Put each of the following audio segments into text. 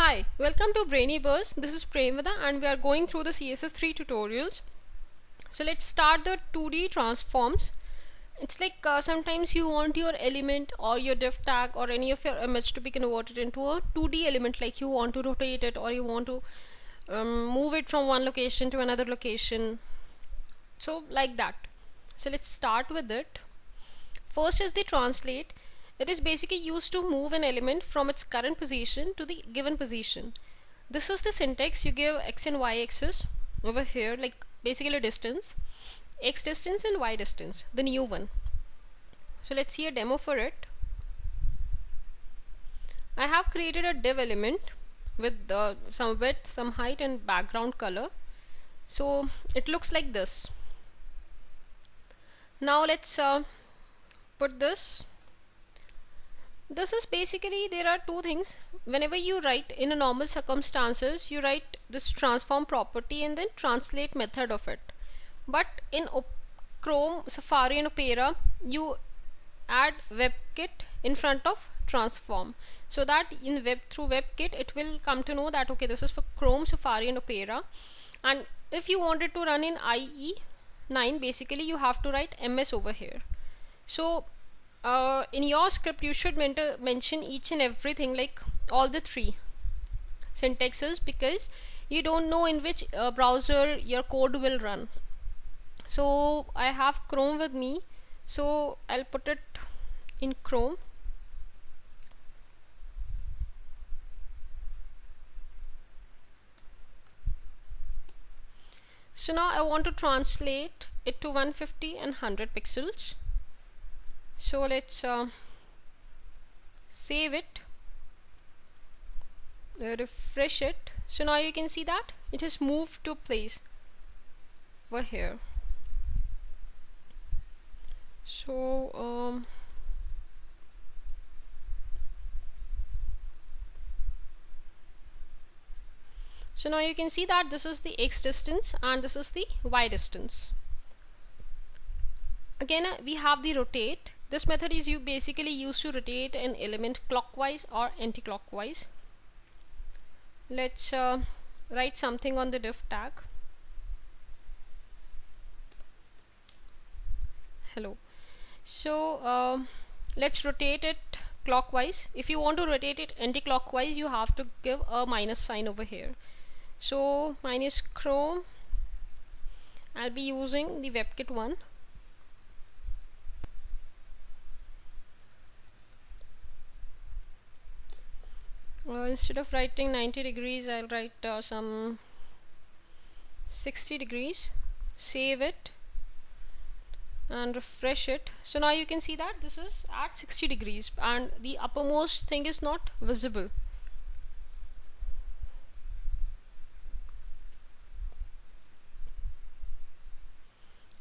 Hi, welcome to Brainy Burst. This is Premvada and we are going through the CSS3 tutorials. So let's start the 2D transforms. It's like sometimes you want your element or your div tag or any of your image to be converted into a 2D element, like you want to rotate it or you want to move it from one location to another location. So like that. So let's start with it. First is the translate. It is basically used to move an element from its current position to the given position. This is the syntax. You give x and y axis over here, like basically distance, x distance and y distance, the new one. So let's see a demo for it. I have created a div element with some width, some height and background color. So it looks like this. Now let's put this. This is basically, there are two things. Whenever you write in a normal circumstances, you write this transform property and then translate method of it. But in Chrome, Safari and Opera, you add WebKit in front of transform, so that in through WebKit it will come to know that okay, this is for Chrome, Safari and Opera. And if you wanted to run in IE9, basically you have to write MS over here. So in your script you should mention each and everything, like all the three syntaxes, because you don't know in which browser your code will run. So I have Chrome with me, so I'll put it in Chrome. So now I want to translate it to 150 and 100 pixels. So let's save it, refresh it. So now you can see that it has moved to place over here. So so now you can see that this is the x distance and this is the y distance. Again we have the rotate. This method is basically used to rotate an element clockwise or anti-clockwise. Let's write something on the div tag. Hello. So let's rotate it clockwise. If you want to rotate it anti-clockwise, you have to give a minus sign over here. So minus Chrome, I'll be using the WebKit one. Instead of writing 90 degrees, I'll write some 60 degrees. Save it and refresh it. So now you can see that this is at 60 degrees and the uppermost thing is not visible.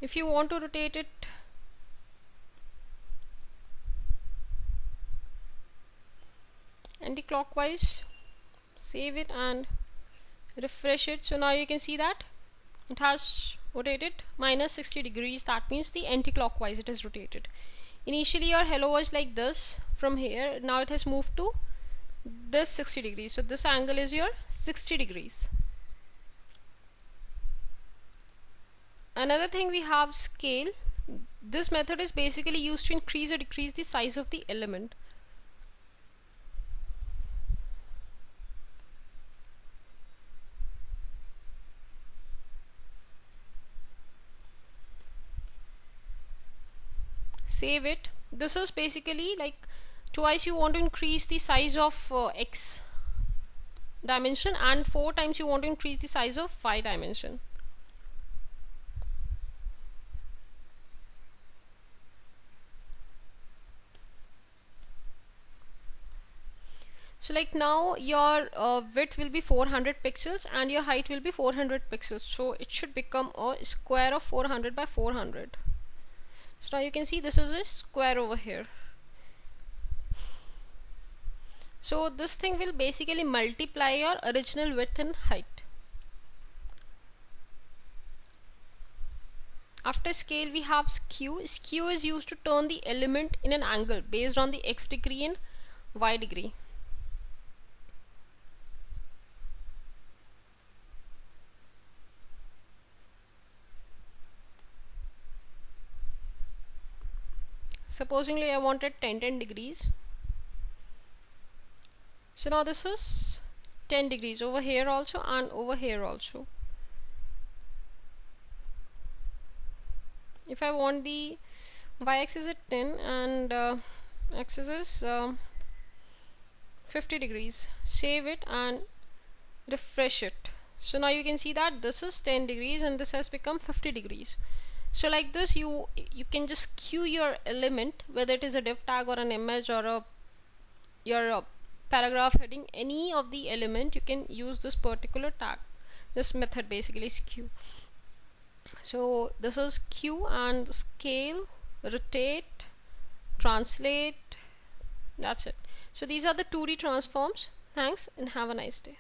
If you want to rotate it anti-clockwise, save it and refresh it. So now you can see that it has rotated minus 60 degrees. That means the anti-clockwise it is rotated. Initially your hello was like this from here, now it has moved to this 60 degrees. So this angle is your 60 degrees. Another thing, we have scale. This method is basically used to increase or decrease the size of the element. Save it. This is basically like twice you want to increase the size of x dimension and 4 times you want to increase the size of y dimension. So like now your width will be 400 pixels and your height will be 400 pixels, so it should become a square of 400 by 400. So now you can see this is a square over here. So this thing will basically multiply your original width and height. After scale we have skew. Skew is used to turn the element in an angle based on the x degree and y degree. Supposingly I wanted 10 degrees. So now this is 10 degrees over here also and over here also. If I want the y-axis at 10 and axis is 50 degrees, save it and refresh it. So now you can see that this is 10 degrees and this has become 50 degrees. So like this you can just queue your element, whether it is a div tag or an image or your paragraph heading, any of the element, you can use this particular tag. This method basically is queue. So this is queue and scale, rotate, translate, that's it. So these are the 2D transforms. Thanks and have a nice day.